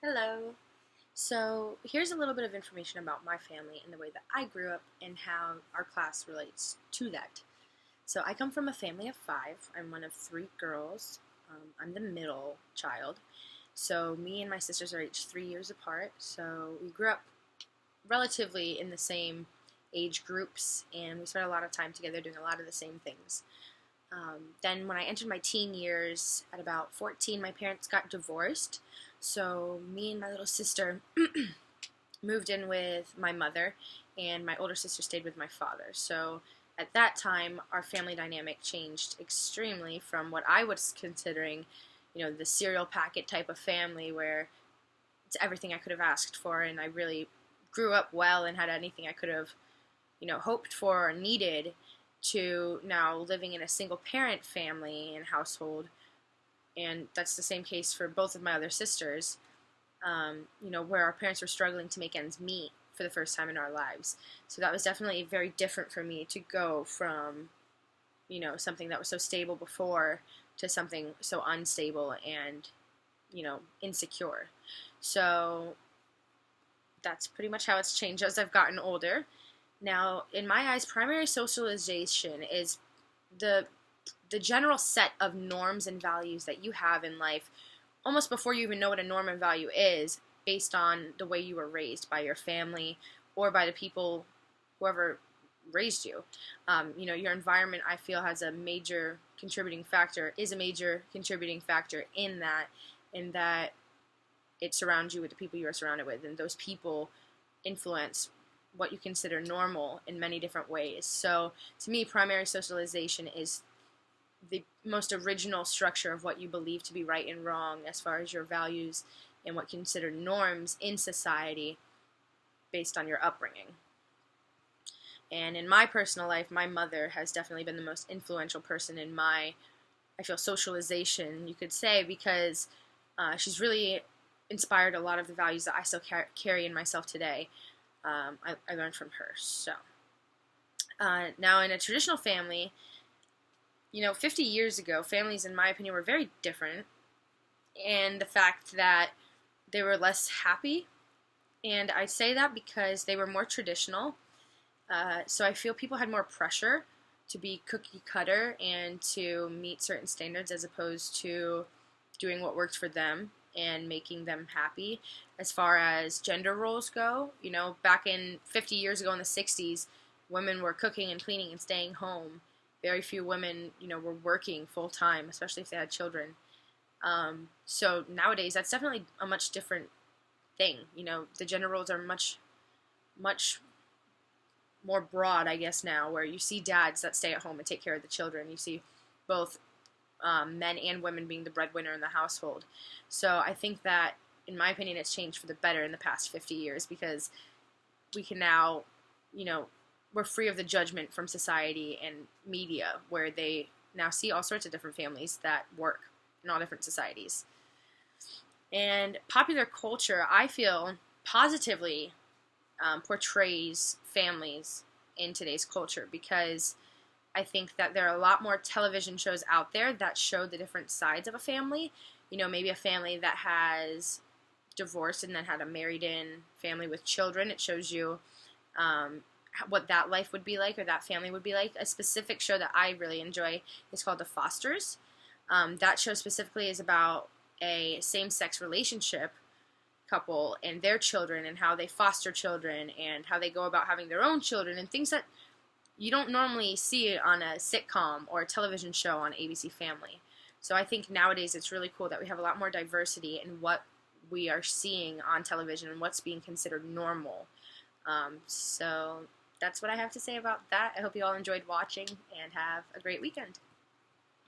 Hello. So, here's a little bit of information about my family and the way that I grew up and how our class relates to that. So, I come from a family of five. I'm one of three girls. I'm the middle child. So, me and my sisters are each 3 years apart. So, we grew up relatively in the same age groups and we spent a lot of time together doing a lot of the same things. Then, when I entered my teen years, at about 14, my parents got divorced. So, me and my little sister moved in with my mother, and my older sister stayed with my father. So, at that time, our family dynamic changed extremely from what I was considering, the cereal packet type of family where it's everything I could have asked for, and I really grew up well and had anything I could have, hoped for or needed to now living in a single parent family and household, and that's the same case for both of my other sisters. Where our parents were struggling to make ends meet for the first time in our lives. So that was definitely very different for me to go from, something that was so stable before to something so unstable and, insecure. So that's pretty much how it's changed as I've gotten older. Now, in my eyes, primary socialization is the the general set of norms and values that you have in life almost before you even know what a norm and value is, based on the way you were raised by your family or by the people, whoever raised you. Your environment, I feel, has a major contributing factor, is a major contributing factor in that it surrounds you with the people you are surrounded with, and those people influence what you consider normal in many different ways. So, to me, primary socialization is the most original structure of what you believe to be right and wrong as far as your values and what considered norms in society based on your upbringing. And in my personal life, my mother has definitely been the most influential person in my, I feel, socialization, you could say, because she's really inspired a lot of the values that I still carry in myself today. I learned from her. So, now in a traditional family, 50 years ago, families, in my opinion, were very different. And the fact that they were less happy. And I say that because they were more traditional. So I feel people had more pressure to be cookie cutter and to meet certain standards as opposed to doing what worked for them and making them happy. As far as gender roles go, back in 50 years ago in the 60s, women were cooking and cleaning and staying home. Very few women, were working full time, especially if they had children. So nowadays, that's definitely a much different thing. The gender roles are much, much more broad, I guess, now, where you see dads that stay at home and take care of the children. You see both men and women being the breadwinner in the household. So I think that, in my opinion, it's changed for the better in the past 50 years because we can now, we're free of the judgment from society and media, where they now see all sorts of different families that work in all different societies. And popular culture, I feel, positively portrays families in today's culture because I think that there are a lot more television shows out there that show the different sides of a family. Maybe a family that has divorced and then had a married-in family with children. It shows you what that life would be like or that family would be like. A specific show that I really enjoy is called The Fosters. That show specifically is about a same-sex relationship couple and their children and how they foster children and how they go about having their own children and things that you don't normally see on a sitcom or a television show on ABC Family. So I think nowadays it's really cool that we have a lot more diversity in what we are seeing on television and what's being considered normal. So that's what I have to say about that. I hope you all enjoyed watching and have a great weekend.